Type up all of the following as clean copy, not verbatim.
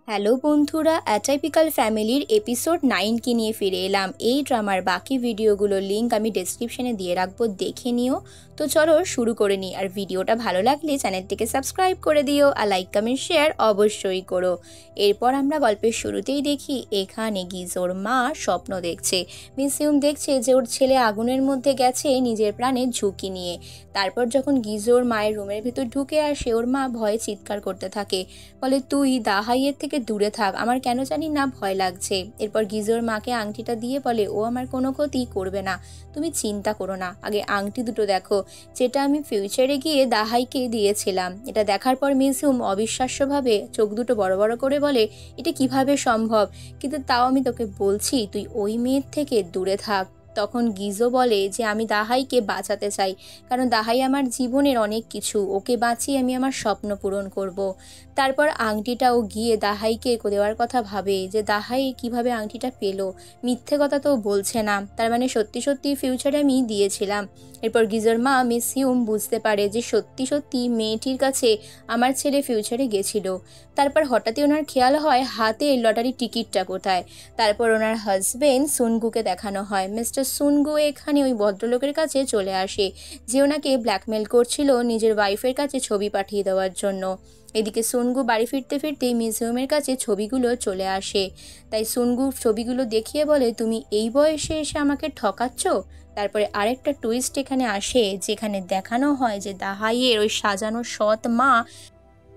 Hello বন্ধুরা, অ্যাটাইপিক্যাল ফ্যামিলির episode 9 নিয়ে ফিরে এলাম। এই ড্রামার বাকি ভিডিওগুলোর লিঙ্ক আমি ডেসক্রিপশনে দিয়ে রাখবো, দেখে নিও। তো চলো শুরু করে নিই। আর ভিডিওটা ভালো লাগলে চ্যানেলটিকে সাবস্ক্রাইব করে দিও, আর লাইক কমেন্ট শেয়ার অবশ্যই করো। এরপর আমরা গল্পের শুরুতেই দেখি এখানে গিজোর মা স্বপ্ন দেখছে। মিসিউম দেখছে যে ওর ছেলে আগুনের মধ্যে গেছে নিজের প্রাণের ঝুঁকি নিয়ে। তারপর যখন গিজোর মায়ের রুমের ভিতর ঢুকে আসে, ওর মা ভয়ে চিৎকার করতে থাকে, বলে তুই দাহাইয়ের থেকে দূরে থাক, আমার কেন জানি না ভয় লাগছে। এরপর গিজোর মাকে আংটিটা দিয়ে বলে ও আমার কোনো ক্ষতি করবে না, তুমি চিন্তা করো না, আগে আংটি দুটো দেখো, যেটা আমি ফিউচারে গিয়ে দাহাইকে দিয়েছিলাম। এটা দেখার পর মিসুম অবিশ্বাস্যভাবে চোখ দুটো বড় বড় করে বলে, এটা কিভাবে সম্ভব, কিন্তু তাও আমি তোকে বলছি তুই ওই মেয়ের থেকে দূরে থাক। তখন গিজো বলে যে আমি দাহাইকে বাঁচাতে চাই, কারণ দাহাই আমার জীবনের অনেক কিছু, ওকে বাঁচিয়ে আমি আমার স্বপ্ন পূরণ করব। তারপর আংটিটাও গিয়ে দাহাইকে দেওয়ার কথা ভাবে, যে দাহাই কিভাবে আংটিটা পেলো, মিথ্যে কথা তো বলছে না, তার মানে সত্যি সত্যি ফিউচারে আমি দিয়েছিলাম। এরপর গিজোর মা মিস হিউম বুঝতে পারে যে সত্যি সত্যি মেয়েটির কাছে আমার ছেলে ফিউচারে গেছিল। তারপর হঠাৎই ওনার খেয়াল হয় হাতে লটারি টিকিটটা কোথায়। তারপর ওনার হাজবেন্ড সুনগুকে দেখানো হয়। মিস্টার সুনগু এখানে ওই ভদ্রলোকের কাছে চলে আসে, যে ওনাকে ব্ল্যাকমেল করছিল নিজের ওয়াইফের কাছে ছবি পাঠিয়ে দেওয়ার জন্য। এদিকে সুনগু বাড়ি ফিরতে ফিরতেই মিউজিয়ামের কাছে ছবিগুলো চলে আসে। তাই সুনগু ছবিগুলো দেখিয়ে বলে, তুমি এই বয়সে এসে আমাকে ঠকাচ্ছ। তারপরে আরেকটা টুইস্ট এখানে আসে, যেখানে দেখানো হয় যে দাহাইয়ের ওই সাজানো সৎ মা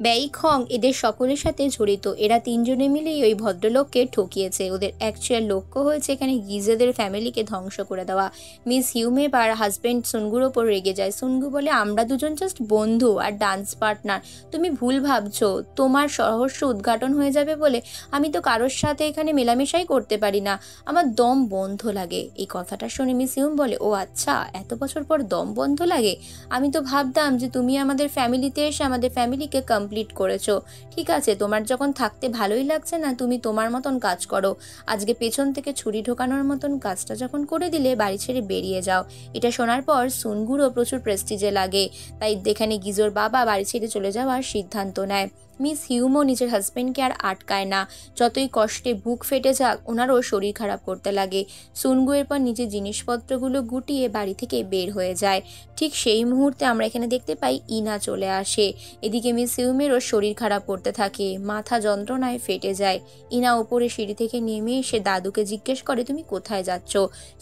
ব্যয়িখং এদের সকলের সাথে জড়িত। এরা তিনজনে মিলেই ওই ভদ্রলোককে ঠকিয়েছে। ওদের অ্যাকচুয়াল লক্ষ্য হয়েছে এখানে গিজেদের ফ্যামিলিকে ধ্বংস করে দেওয়া। মিস হিউমে আর হাজব্যান্ড সুনগুর ওপর রেগে যায়। সুনগু বলে, আমরা দুজন জাস্ট বন্ধু আর ডান্স পার্টনার, তুমি ভুল ভাবছো, তোমার রহস্য উদ্ঘাটন হয়ে যাবে বলে আমি তো কারোর সাথে এখানে মেলামেশাই করতে পারি না, আমার দম বন্ধ লাগে। এই কথাটা শুনে মিস হিউম বলে, ও আচ্ছা, এত বছর পর দম বন্ধ লাগে, আমি তো ভাবতাম যে তুমি আমাদের ফ্যামিলিতে এসে আমাদের ফ্যামিলিকে কমপ্লিট করেছো। ঠিক আছে, তোমার যখন থাকতে ভালোই লাগছে না, তুমি তোমার মতন কাজ করো, আজকে পেছন থেকে ছুরি ঢোকানোর মতন কাজটা যখন করে দিলে বাড়ি ছেড়ে বেরিয়ে যাও। এটা শোনার পর সুনগুরও প্রচুর প্রেস্টিজে লাগে, তাই এখানে গিজোর বাবা বাড়ি ছেড়ে চলে যাওয়ার সিদ্ধান্ত নেয়। মিস হিউমও নিজের হাজব্যান্ডকে আর আটকায় না, যতই কষ্টে বুক ফেটে যাক ওনারও শরীর খারাপ করতে লাগে। সুনগু এরপর নিজের জিনিসপত্রগুলো গুটিয়ে বাড়ি থেকে বের হয়ে যায়। ঠিক সেই মুহূর্তে আমরা এখানে দেখতে পাই ইনা চলে আসে। এদিকে মিস হিউমেরও শরীর খারাপ করতে থাকে, মাথা যন্ত্রণায় ফেটে যায়। ইনা উপরে সিঁড়ি থেকে নেমে এসে দাদুকে জিজ্ঞেস করে, তুমি কোথায় যাচ্ছ।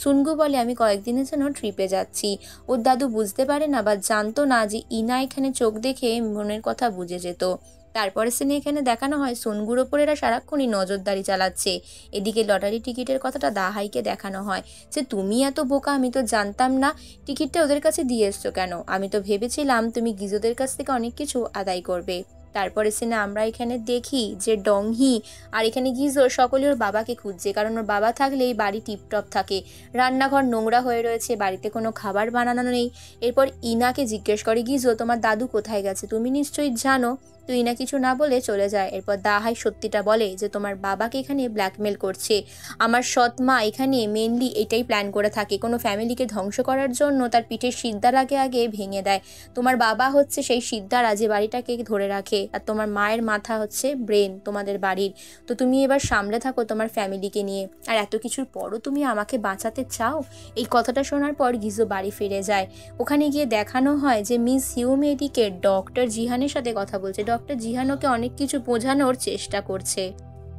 সুনগু বলে, আমি কয়েকদিনের জন্য ট্রিপে যাচ্ছি। ওর দাদু বুঝতে পারে না বা জানতো না যে ইনা এখানে চোখ দেখে মনের কথা বুঝে যেত। তারপরে সিনে এখানে দেখানো হয় সুনগুর ওপর এরা সারাক্ষণই নজরদারি চালাচ্ছে। এদিকে লটারি টিকিটের কথাটা দাহাইকে দেখানো হয়, যে তুমি এত বোকা, আমি তো জানতাম না, টিকিটটা ওদের কাছে দিয়ে এসছো কেন, আমি তো ভেবেছিলাম তুমি গিজোদের কাছ থেকে অনেক কিছু আদায় করবে। তারপরে সিনে আমরা এখানে দেখি যে ডংহি আর এখানে গিজো সকলে ওর বাবাকে খুঁজছে, কারণ ওর বাবা থাকলে এই বাড়ি টিপটপ থাকে, রান্নাঘর নোংরা হয়ে রয়েছে, বাড়িতে কোনো খাবার বানানো নেই। এরপর ইনাকে জিজ্ঞেস করে, গিজো তোমার দাদু কোথায় গেছে, তুমি নিশ্চয়ই জানো। তো ইনা কিছু না বলে চলে যায়। এরপর দাহাই সত্যিটা বলে যে তোমার বাবাকে এখানে ব্ল্যাকমেল করছে, আমার সৎ মা এখানে মেনলি এটাই প্ল্যান করে থাকে, কোনো ফ্যামিলিকে ধ্বংস করার জন্য তার পিঠের সিদ্ধার আগে আগে ভেঙে দেয়। তোমার বাবা হচ্ছে সেই সিদ্ধারা যে বাড়িটাকে ধরে রাখে, আর তোমার মায়ের মাথা হচ্ছে ব্রেন তোমাদের বাড়ির। তো তুমি এবার সামলে থাকো তোমার ফ্যামিলিকে নিয়ে, আর এত কিছুর পরও তুমি আমাকে বাঁচাতে চাও। এই কথাটা শোনার পর গিজো বাড়ি ফিরে যায়। ওখানে গিয়ে দেখানো হয় যে মিস হিউম এদিকে ডক্টর জিহানের সাথে কথা বলছে। ডক্টর জিহান ওকে অনেক কিছু বোঝানোর চেষ্টা করছে,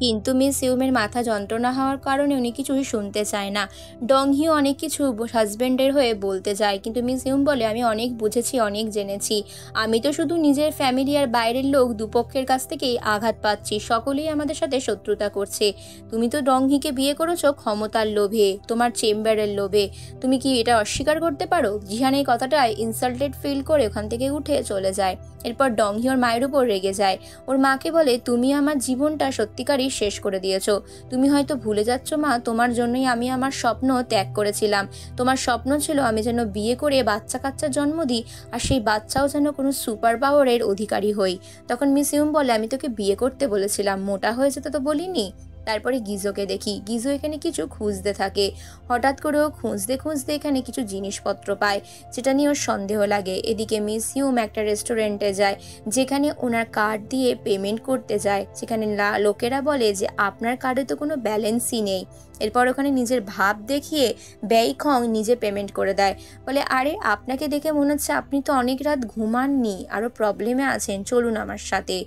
কিন্তু মিস হিউমের মাথা যন্ত্রণা হওয়ার কারণে উনি কিছুই শুনতে চায় না। ডংহিও অনেক কিছু হাজব্যান্ডের হয়ে বলতে যায়, কিন্তু মিস হিউম বলে, আমি অনেক বুঝেছি, অনেক জেনেছি, আমি তো শুধু নিজের ফ্যামিলি আর বাইরের লোক দুপক্ষের কাছ থেকেই আঘাত পাচ্ছি, সকলেই আমাদের সাথে শত্রুতা করছে। তুমি তো ডংহিকে বিয়ে করেছো ক্ষমতার লোভে, তোমার চেম্বারের লোভে, তুমি কি এটা অস্বীকার করতে পারো। জিহান এই কথাটায় ইনসাল্টেড ফিল করে ওখান থেকে উঠে চলে যায়। এরপর ডংহি ওর মায়ের উপর রেগে যায়, ওর মাকে বলে, তুমি আমার জীবনটা সত্যিকারই শেষ করে দিয়েছো, তুমি হয়তো ভুলে যাচ্ছ মা, তোমার জন্যই আমি আমার স্বপ্ন ত্যাগ করেছিলাম। তোমার স্বপ্ন ছিল আমি যেন বিয়ে করে বাচ্চা কাচ্চা জন্ম দিই, আর সেই বাচ্চাও যেন কোনো সুপার পাওয়ারের অধিকারী হই। তখন মিস হিউম বলে, আমি তোকে বিয়ে করতে বলেছিলাম, মোটা হয়ে যেতে তো বলিনি। তারপরে গিজোকে দেখি, গিজো এখানে কিছু খুঁজতে থাকে। হঠাৎ করে ও খুঁজতে খুঁজতে এখানে কিছু জিনিসপত্র পায়, যেটা নিয়ে ওর সন্দেহ লাগে। এদিকে মিস হিউম একটা রেস্টুরেন্টে যায়, যেখানে ওনার কার্ড দিয়ে পেমেন্ট করতে যায়, সেখানে লোকেরা বলে যে আপনার কার্ডে তো কোনো ব্যালেন্সই নেই। এরপর ওখানে নিজের ভাব দেখিয়ে বেইখং নিজে পেমেন্ট করে দেয়। বলে আরে আপনাকে দেখে মনে হচ্ছে আপনি তো অনেক রাত ঘুমাননি, আরও প্রবলেমে আছেন, চলুন আমার সাথে।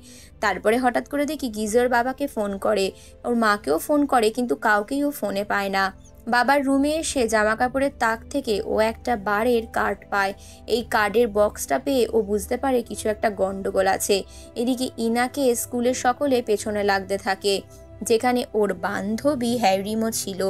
তারপরে হঠাৎ করে দেখি গিজোর বাবাকে ফোন করে, ওর মাকেও ফোন করে, কিন্তু কাউকেই ও ফোনে পায় না। বাবার রুমে এসে জামা কাপড়ের তাক থেকে ও একটা বারের কার্ড পায়। এই কার্ডের বক্সটা পেয়ে ও বুঝতে পারে কিছু একটা গন্ডগোল আছে। এদিকে ইনাকে স্কুলের সকলে পেছনে লাগতে থাকে, যেখানে ওর বান্ধবী হ্যারিমও ছিল।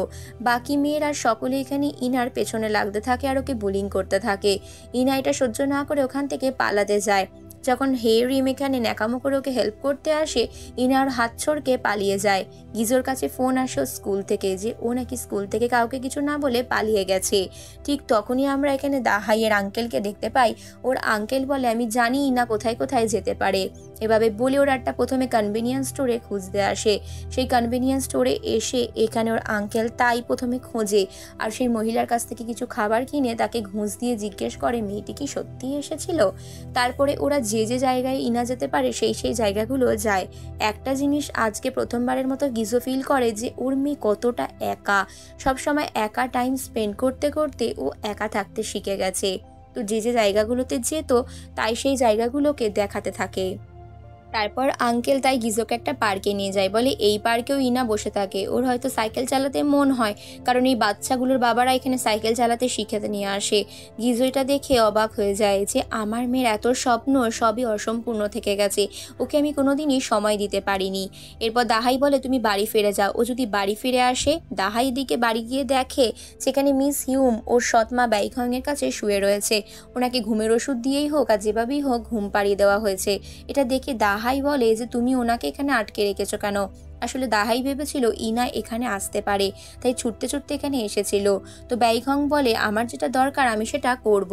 বাকি মেয়েরা সকলে এখানে ইনার পেছনে লাগতে থাকে আর ওকে বুলিং করতে থাকে। ইনা এটা সহ্য না করে ওখান থেকে পালাতে যায়। যখন হ্যারিম এখানে ন্যাকামো করে ওকে হেল্প করতে আসে, ইনার হাত ছড়কে পালিয়ে যায়। গিজোর কাছে ফোন আসে স্কুল থেকে, যে ও নাকি স্কুল থেকে কাউকে কিছু না বলে পালিয়ে গেছে। ঠিক তখনই আমরা এখানে দাহাইয়ের আঙ্কেলকে দেখতে পাই। ওর আঙ্কেল বলে আমি জানি ইনা কোথায় কোথায় যেতে পারে। এভাবে বলে ওর একটা প্রথমে কনভিনিয়েন্স স্টোরে খুঁজতে আসে। সেই কনভিনিয়েন্স স্টোরে এসে এখানে ওর আঙ্কেল তাই প্রথমে খোঁজে, আর সেই মহিলার কাছ থেকে কিছু খাবার কিনে তাকে ঘুষ দিয়ে জিজ্ঞেস করে মেয়েটি কি সত্যিই এসেছিল। তারপরে ওরা যে যে জায়গায় ইনা যেতে পারে সেই সেই জায়গাগুলো যায়। একটা জিনিস আজকে প্রথমবারের মতো গিজো ফিল করে যে ওর মেয়ে কতটা একা, সবসময় একা টাইম স্পেন্ড করতে করতে ও একা থাকতে শিখে গেছে। তো যে যে জায়গাগুলোতে যেত তাই সেই জায়গাগুলোকে দেখাতে থাকে। তারপর আঙ্কেল তাই গিজোকে একটা পার্কে নিয়ে যায়, বলে এই পার্কেও ইনা বসে থাকে, ওর হয়তো সাইকেল চালাতে মন হয়, কারণ এই বাচ্চাগুলোর বাবারা এখানে সাইকেল চালাতে শিখাতে নিয়ে আসে। গিজো এটা দেখে অবাক হয়ে যায় যে আমার মেয়ের এত স্বপ্ন সবই অসম্পূর্ণ থেকে গেছে, ওকে আমি কোনোদিনই সময় দিতে পারিনি। এরপর দাহাই বলে তুমি বাড়ি ফিরে যাও। ও যদি বাড়ি ফিরে আসে, দাহাই দিকে বাড়ি গিয়ে দেখে সেখানে মিস হিউম ওর সৎমা বেইখংয়ের কাছে শুয়ে রয়েছে। ওনাকে ঘুমের ওষুধ দিয়েই হোক আর যেভাবেই হোক ঘুম পাড়িয়ে দেওয়া হয়েছে। এটা দেখে দাহাই বলে যে তুমি ওনাকে এখানে আটকে রেখেছো কেন। আসলে দাহাই ভেবেছিল ইনা এখানে আসতে পারে, তাই ছুটতে ছুটতে এখানে এসেছিল। তো বেইখং বলে আমার যেটা দরকার আমি সেটা করব,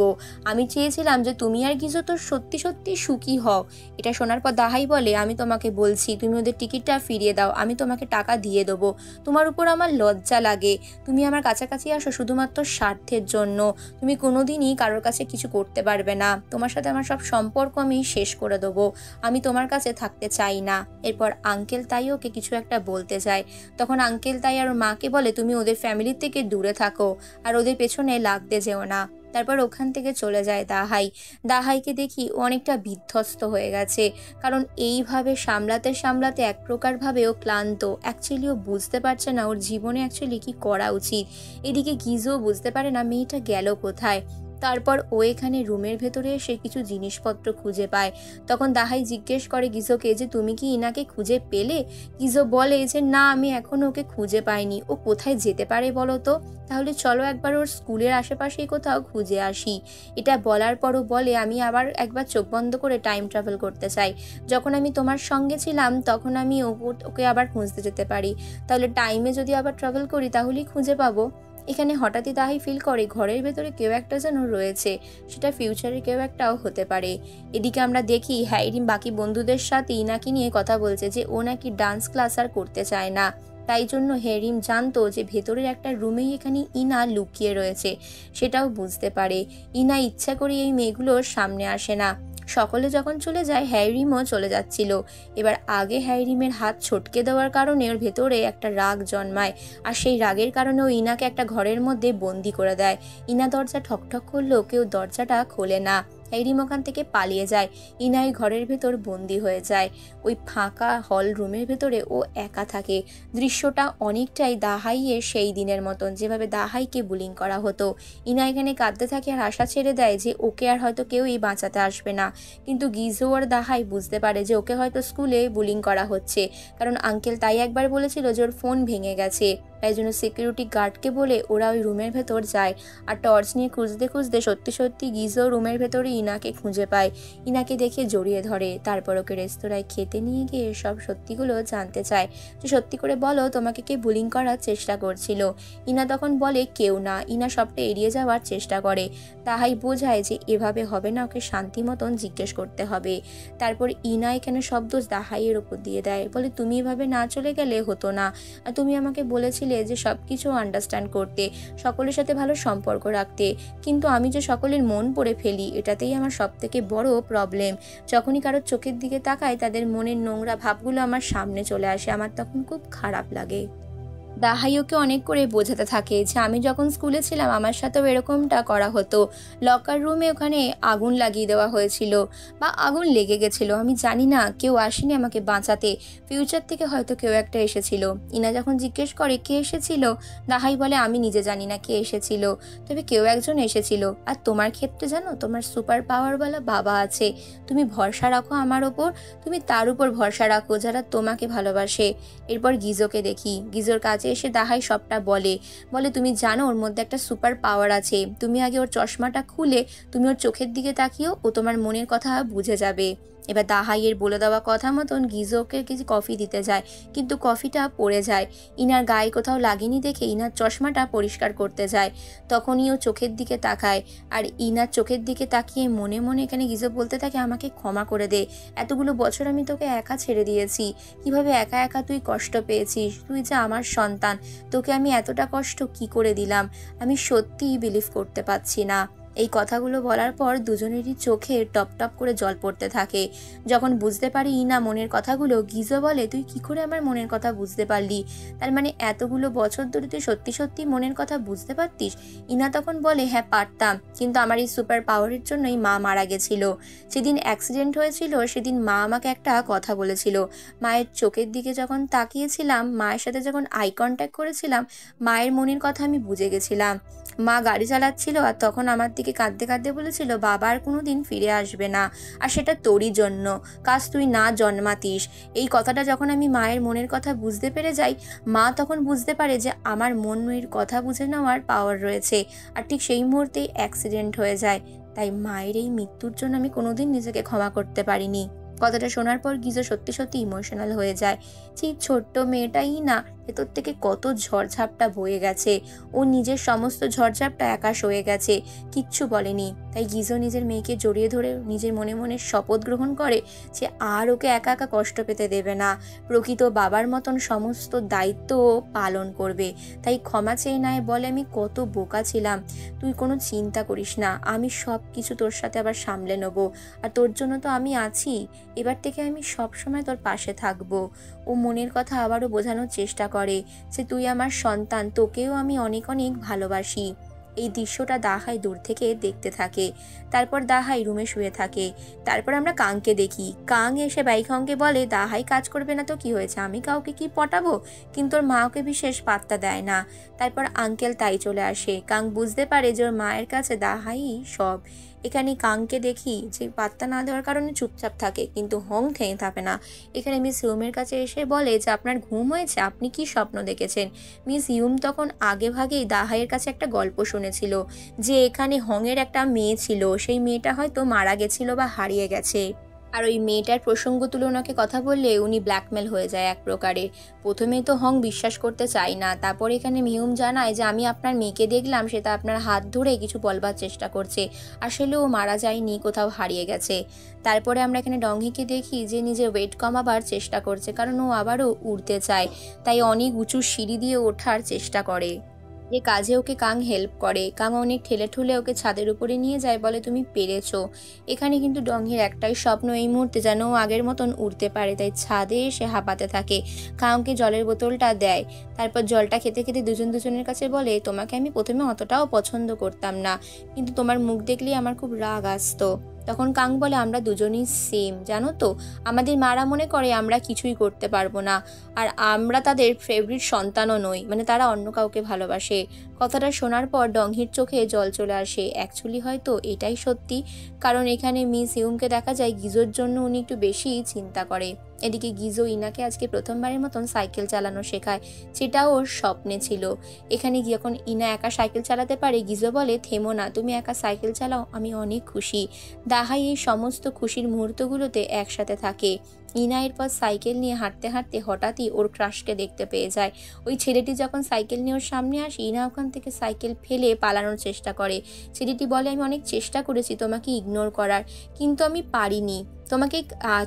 আমি চেয়েছিলাম যে তুমি আর গিজো তো সত্যি সত্যি সুখী হও। এটা শোনার পর দাহাই বলে আমি তোমাকে বলছি তুমি ওদের টিকিটটা ফিরিয়ে দাও, আমি তোমাকে টাকা দিয়ে দেবো। তোমার উপর আমার লজ্জা লাগে, তুমি আমার কাছাকাছি আসো শুধুমাত্র স্বার্থের জন্য, তুমি কোনোদিনই কারোর কাছে কিছু করতে পারবে না, তোমার সাথে আমার সব সম্পর্ক আমি শেষ করে দেবো, আমি তোমার কাছে থাকতে চাই না। এরপর আঙ্কেল তাই ওকে কিছু একটা বলতে চায়, তখন আঙ্কেল তাই আর মাকে বলে তুমি ওদের ফ্যামিলির থেকে দূরে থাকো আর ওদের পেছনে লাগতে যেও না। তারপর ওখান থেকে চলে যায় দাহাই। দাহাইকে দেখি অনেকটা বিধ্বস্ত হয়ে গেছে, কারণ এইভাবে সামলাতে সামলাতে এক প্রকারভাবে ও ক্লান্ত। অ্যাকচুয়ালি ও বুঝতে পারছে না ওর জীবনে অ্যাকচুয়ালি কি করা উচিত। এদিকে গিজো বুঝতে পারে না মেয়েটা গেল কোথায়। তারপর ও এখানে রুমের ভেতরে এসে কিছু জিনিসপত্র খুঁজে পায়। তখন দাহাই জিজ্ঞেস করে গিজোকে যে তুমি কি ইনাকে খুঁজে পেলে। গিজো বলে যে না আমি এখনো ওকে খুঁজে পাইনি, ও কোথায় যেতে পারে বলো তো, তাহলে চলো একবার ওর স্কুলের আশেপাশেই কোথাও খুঁজে আসি। এটা বলার পরও বলে আমি আবার একবার চোখ বন্ধ করে টাইম ট্রাভেল করতে চাই, যখন আমি তোমার সঙ্গে ছিলাম তখন আমি ওকে আবার খুঁজতে যেতে পারি, তাহলে টাইমে যদি আবার ট্রাভেল করি তাহলেই খুঁজে পাবো। এখানে হঠাৎই দাহাই ফিল করে ঘরের ভেতরে কেউ একটা যেন রয়েছে, সেটা ফিউচারে কেউ একটাও হতে পারে। এদিকে আমরা দেখি হ্যারিম বাকি বন্ধুদের সাথে ইনাকে নিয়ে কথা বলছে যে ও নাকি ডান্স ক্লাস আর করতে চায় না, তাই জন্য হ্যারিম জানতো যে ভেতরের একটা রুমেই এখানে ইনা লুকিয়ে রয়েছে, সেটাও বুঝতে পারে। ইনা ইচ্ছা করে এই মেয়েগুলোর সামনে আসে না। সকলে যখন চলে যায় হ্যারিমও চলে যাচ্ছিল। এবার আগে হ্যারিমের হাত ছটকে দেওয়ার কারণে ওর ভেতরে একটা রাগ জন্মায়, আর সেই রাগের কারণে ও ইনাকে একটা ঘরের মধ্যে বন্দি করে দেয়। ইনা দরজা ঠকঠক করলেও কেউ দরজাটা খোলে না। হ্যারিম ওখান থেকে পালিয়ে যায়। ইনাই ঘরের ভেতর বন্দি হয়ে যায়। ওই ফাঁকা হল রুমের ভেতরে ও একা থাকে। দৃশ্যটা অনেকটাই দাহাইয়ের সেই দিনের মতন, যেভাবে দাহাইকে বুলিং করা হতো। ইনা এখানে কাঁদতে থাকে আর আশা ছেড়ে দেয় যে ওকে আর হয়তো কেউই বাঁচাতে আসবে না। কিন্তু গিজো আর দাহাই বুঝতে পারে যে ওকে হয়তো স্কুলে বুলিং করা হচ্ছে, কারণ আঙ্কেল তাই একবার বলেছিল যে ওর ফোন ভেঙে গেছে। তাই জন্য সিকিউরিটি গার্ডকে বলে ওরা ওই রুমের ভেতর যায় আর টর্চ নিয়ে খুঁজতে খুঁজতে সত্যি সত্যি গিজো রুমের ভেতরে ইনাকে খুঁজে পায়। ইনাকে দেখে জড়িয়ে ধরে, তারপর ওকে রেস্তোরাঁয় খেতে নিয়ে গিয়ে সব সত্যিগুলো জানতে চায় যে সত্যি করে বলো তোমাকে কে বুলিং করার চেষ্টা করছিল। ইনা তখন বলে কেউ না। ইনা সবটা এড়িয়ে যাওয়ার চেষ্টা করে। তাহাই বোঝায় যে এভাবে হবে না, ওকে শান্তি মতন জিজ্ঞেস করতে হবে। তারপর ইনা এখানে সব দোষ দাহাইয়ের ওপর দিয়ে দেয়, বলে তুমি এভাবে না চলে গেলে হতো না, আর তুমি আমাকে বলেছিলে যে সব কিছু আন্ডারস্ট্যান্ড করতে, সকলের সাথে ভালো সম্পর্ক রাখতে, কিন্তু আমি যে সকলের মন পড়ে ফেলি এটাতেই আমার সব থেকে বড় প্রবলেম। যখনই কারোর চোখের দিকে তাকাই তাদের মনের নোংরা ভাবগুলো আমার সামনে চলে আসে, আমার তখন খুব খারাপ লাগে। দাহাই ওকে অনেক করে বোঝাতে থাকে যে আমি যখন স্কুলে ছিলাম আমার সাথেও এরকমটা করা হতো, লকার রুমে ওখানে আগুন লাগিয়ে দেওয়া হয়েছিল বা আগুন লেগে গেছিলো, আমি জানি না, কেউ আসেনি আমাকে বাঁচাতে, ফিউচার থেকে হয়তো কেউ একটা এসেছিল। ইনা যখন জিজ্ঞেস করে কে এসেছিল, দাহাই বলে আমি নিজে জানি না কে এসেছিল, তবে কেউ একজন এসেছিল। আর তোমার ক্ষেত্রে জানো তোমার সুপার পাওয়ারওয়ালা বাবা আছে, তুমি ভরসা রাখো আমার ওপর, তুমি তার উপর ভরসা রাখো যারা তোমাকে ভালোবাসে। এরপর গিজোকে দেখি, গিজোর কাছে এসে দাহাই সবটা বলে তুমি জানো ওর মধ্যে একটা সুপার পাওয়ার আছে, তুমি আগে ওর চশমাটা খুলে তুমি ওর চোখের দিকে তাকিও, ও তোমার মনের কথা বুঝে যাবে। এবার দাহাইয়ের বলে দেওয়া কথা মতন গিজোকে কিছু কফি দিতে যায়, কিন্তু কফিটা পড়ে যায়। ইনার গায়ে কোথাও লাগেনি দেখে ইনার চশমাটা পরিষ্কার করতে যায়, তখনই ও চোখের দিকে তাকায়। আর ইনার চোখের দিকে তাকিয়ে মনে মনে এখানে গিজো বলতে থাকে আমাকে ক্ষমা করে দে, এতগুলো বছর আমি তোকে একা ছেড়ে দিয়েছি, কিভাবে একা একা তুই কষ্ট পেয়েছিস, তুই যে আমার সন্তান, তোকে আমি এতটা কষ্ট কি করে দিলাম, আমি সত্যিই বিলিভ করতে পারছি না। এই কথাগুলো বলার পর দুজনেরই চোখে টপ টপ করে জল পড়তে থাকে। যখন বুঝতে পারি ইনা মনের কথাগুলো, গিজো বলে তুই কি করে আমার মনের কথা বুঝতে পারলি, তার মানে এতগুলো বছর ধরে তুই সত্যি সত্যি মনের কথা বুঝতে পারতিস। ইনা তখন বলে হ্যাঁ পারতাম, কিন্তু আমার এই সুপার পাওয়ারের জন্যই মা মারা গেছিল, সেদিন অ্যাক্সিডেন্ট হয়েছিল, সেদিন মা আমাকে একটা কথা বলেছিল, মায়ের চোখের দিকে যখন তাকিয়েছিলাম, মায়ের সাথে যখন আই কন্ট্যাক্ট করেছিলাম, মায়ের মনের কথা আমি বুঝে গেছিলাম। মা গাড়ি চালাচ্ছিল আর তখন আমার দিকে কাঁদতে কাঁদতে বলেছিল বাবা আর কোনো দিন ফিরে আসবে না, আর সেটা তোরই জন্য, কাজ তুই না জন্মাতিস। এই কথাটা যখন আমি মায়ের মনের কথা বুঝতে পেরে যাই, মা তখন বুঝতে পারে যে আমার মনের কথা বুঝে নেওয়ার পাওয়ার রয়েছে, আর ঠিক সেই মুহূর্তেই অ্যাক্সিডেন্ট হয়ে যায়। তাই মায়ের এই মৃত্যুর জন্য আমি কোনোদিন নিজেকে ক্ষমা করতে পারিনি। কথাটা শোনার পর গিজো সত্যি সত্যি ইমোশনাল হয়ে যায়। সেই ছোট্ট মেয়েটাই না ভেতর থেকে কত ঝড়ঝাপটা বয়ে গেছে, ও নিজের সমস্ত ঝড়ঝাপটা একা সয়ে গেছে, কিচ্ছু বলেনি। তাই গিজো নিজের মেয়েকে জড়িয়ে ধরে নিজের মনে মনে শপথ গ্রহণ করে যে আর ওকে একা একা কষ্ট পেতে দেবে না, প্রকৃত বাবার মতন সমস্ত দায়িত্ব পালন করবে। তাই ক্ষমা চেয়ে নেয়, বলে আমি কত বোকা ছিলাম, তুই কোনো চিন্তা করিস না, আমি সব কিছু তোর সাথে আবার সামলে নেবো, আর তোর জন্য তো আমি আছি, এবার থেকে আমি সব সময় তোর পাশে থাকবো। ও মনের কথা আবারও বোঝানোর চেষ্টা করে যে তুই আমার সন্তান, তোকেও আমি অনেক অনেক ভালোবাসি। এই দৃশ্যটা দাহাই দূর থেকে দেখতে থাকে। তারপর দাহাই রুমে শুয়ে থাকে। তারপর আমরা কাংকে দেখি, কাং এসে বাইখংকে বলে দাহাই কাজ করবে না তো কি হয়েছে, আমি কাউকে কি পটাবো, কিন্তু ওর মা ওকে বিশেষ পাত্তা দেয় না। তারপর আঙ্কেল তাই চলে আসে। কাং বুঝতে পারে যে ওর মায়ের কাছে দাহাই সব। এখানে কাংকে দেখি যে পাত্তা না দেওয়ার কারণে চুপচাপ থাকে, কিন্তু হং থেমে থাকে না। এখানে মিস ইউমের কাছে এসে বলে যে আপনার ঘুম হয়েছে, আপনি কি স্বপ্ন দেখেছেন। মিস ইউম তখন আগে ভাগেই দাহাইয়ের কাছে একটা গল্প শুনেছিল যে এখানে হংয়ের একটা মেয়ে ছিল, সেই মেয়েটা হয়তো মারা গেছিল বা হারিয়ে গেছে, আর ওই মেয়েটার প্রসঙ্গ তুলে ওনাকে কথা বললে উনি ব্ল্যাকমেল হয়ে যায় এক প্রকারে। প্রথমে তো হং বিশ্বাস করতে চায় না, তারপর এখানে মিহুম জানায় যে আমি আপনার মেয়েকে দেখলাম, সেটা আপনার হাত ধরে কিছু বলবার চেষ্টা করছে, আসলে ও মারা যায়নি, কোথাও হারিয়ে গেছে। তারপরে আমরা এখানে ডংহিকে দেখি যে নিজের ওয়েট কমাবার চেষ্টা করছে, কারণ ও আবারও উড়তে চায়, তাই অনেক উঁচু সিঁড়ি দিয়ে ওঠার চেষ্টা করে। যে কাজে ওকে কাং হেল্প করে, কাং অনেক ঠেলে ঠুলে ওকে ছাদের উপরে নিয়ে যায়, বলে তুমি পেরেছো। এখানে কিন্তু ডংহির একটাই স্বপ্ন এই মুহূর্তে যেন ও আগের মতন উঠতে পারে, তাই ছাদে এসে হাঁপাতে থাকে। কাংকে জলের বোতলটা দেয়, তারপর জলটা খেতে খেতে দুজনের কাছে বলে তোমাকে আমি প্রথমে অতটাও পছন্দ করতাম না, কিন্তু তোমার মুখ দেখলেই আমার খুব রাগ আসতো। তখন কাং বলে আমরা দুজনেই সেম, জানো তো, আমাদের মারা মনে করে আমরা কিছুই করতে পারবো না, আর আমরা তাদের ফেভারিট সন্তানও নই, মানে তারা অন্য কাউকে ভালোবাসে। কথাটা শোনার পর ডংহির চোখে জল চলে আসে। অ্যাকচুয়ালি হয়তো এটাই সত্যি, কারণ এখানে মিস ইউমকে দেখা যায় গিজোর জন্য উনি একটু বেশি চিন্তা করে। এদিকে গিজো ইনাকে আজকে প্রথমবারের মতন সাইকেল চালানো শেখায়, সেটাও ওর স্বপ্নে ছিল। এখানে যখন ইনা একা সাইকেল চালাতে পারে, গিজো বলে থেমো না, তুমি একা সাইকেল চালাও, আমি অনেক খুশি। দাহাই এই সমস্ত খুশির মুহূর্তগুলোতে একসাথে থাকে। ইনা এরপর সাইকেল নিয়ে হাঁটতে হাঁটতে হঠাৎই ওর ক্রাশকে দেখতে পেয়ে যায়। ওই ছেলেটি যখন সাইকেল নিয়ে ওর সামনে আসে, ইনা ওখান থেকে সাইকেল ফেলে পালানোর চেষ্টা করে। ছেলেটি বলে আমি অনেক চেষ্টা করেছি তোমাকে ইগনোর করার, কিন্তু আমি পারিনি, তোমাকে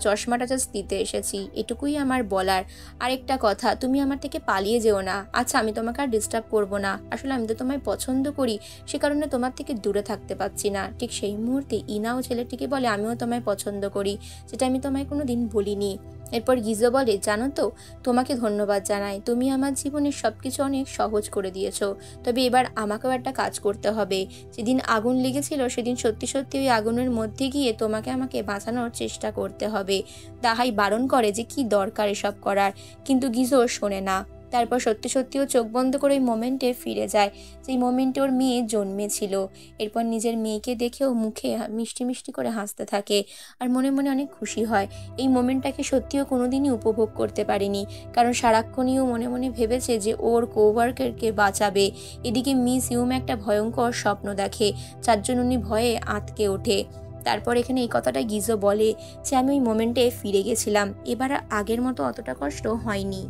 চশমাটা জাস্ট দিতে এসেছি, এটুকুই আমার বলার। আরেকটা কথা, তুমি আমার থেকে পালিয়ে যেও না। আচ্ছা আমি তোমাকে আর ডিস্টার্ব করবো না, আসলে আমি তো তোমায় পছন্দ করি, সে কারণে তোমার থেকে দূরে থাকতে পারছি না। ঠিক সেই মুহূর্তে ইনাও ছেলেটিকে বলে আমিও তোমায় পছন্দ করি, যেটা আমি তোমায় কোনো দিন বলিনি। এরপর গিজো বলে জানো তো, তোমাকে ধন্যবাদ জানাই, তুমি আমার জীবনের সব কিছু অনেক সহজ করে দিয়েছো। তবে এবার আমাকেও একটা কাজ করতে হবে। যেদিন আগুন লেগেছিল সেদিন সত্যি সত্যি ওই আগুনের মধ্যে গিয়ে তোমাকে আমাকে বাঁচানোর চেষ্টা করতে হবে। দাহাই বারণ করে যে কি দরকার এসব করার, কিন্তু গিজো শোনে না। তারপর সত্যি সত্যিও চোখ বন্ধ করে ওই মোমেন্টে ফিরে যায়, যেই মোমেন্টে ওর মেয়ে জন্মেছিল। এরপর নিজের মেয়েকে দেখেও মুখে মিষ্টি মিষ্টি করে হাসতে থাকে, আর মনে মনে অনেক খুশি হয়। এই মোমেন্টটাকে সত্যিও কোনোদিনই উপভোগ করতে পারেনি, কারণ সারাক্ষণইও মনে মনে ভেবেছে যে ওর কোওয়ার্কারকে বাঁচাবে। এদিকে মিস ইউম একটা ভয়ঙ্কর স্বপ্ন দেখে, যার জন্য উনি ভয়ে আঁতকে ওঠে। তারপর এখানে এই কথাটা গিজো বলে যে আমি ওই মোমেন্টে ফিরে গেছিলাম, এবার আগের মতো অতটা কষ্ট হয়নি।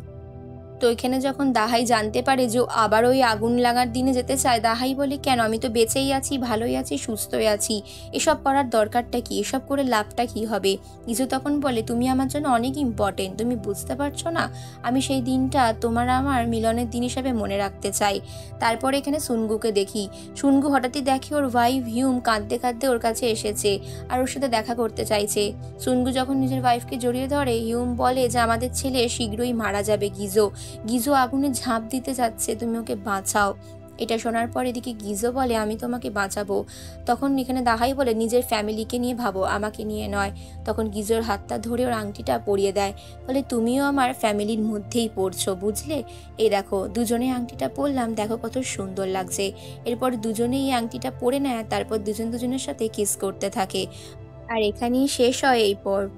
তো এখানে যখন দাহাই জানতে পারে যে ও আবার ওই আগুন লাগার দিনে যেতে চায়, দাহাই বলে কেন, আমি তো বেঁচেই আছি, ভালোই আছি, সুস্থই আছি, এসব করার দরকারটা কি, এসব করে লাভটা কি হবে। কিছু তখন বলে তুমি আমার জন্য অনেক ইম্পর্টেন্ট, তুমি বুঝতে পারছো না, আমি সেই দিনটা তোমার আমার মিলনের দিন হিসাবে মনে রাখতে চাই। তারপর এখানে সুনগুকে দেখি, সুনগু হঠাৎই দেখে ওর ওয়াইফ হিউম কাঁদতে কাঁদতে ওর কাছে এসেছে আর ওর সাথে দেখা করতে চাইছে। সুনগু যখন নিজের ওয়াইফকে জড়িয়ে ধরে, হিউম বলে যে আমাদের ছেলে শীঘ্রই মারা যাবে গিজো, গিজো আগুনে ঝাঁপ দিতে যাচ্ছে, তুমি ওকে বাঁচাও। এটা শোনার পর এদিকে গিজো বলে আমি তোমাকে বাঁচাবো। তখন এখানে দাহাই বলে নিজের ফ্যামিলিকে নিয়ে ভাবো, আমাকে নিয়ে নয়। তখন গিজোর হাতটা ধরে ওর আংটিটা পরিয়ে দেয়, বলে তুমিও আমার ফ্যামিলির মধ্যেই পড়ছো, বুঝলে? এই দেখো দুজনে আংটিটা পরলাম, দেখো কত সুন্দর লাগছে। এরপর দুজনেই এই আংটিটা পরে নেয়, তারপর দুজন দুজনের সাথে কিস করতে থাকে। আর এখানেই শেষ হয় এই পর্ব।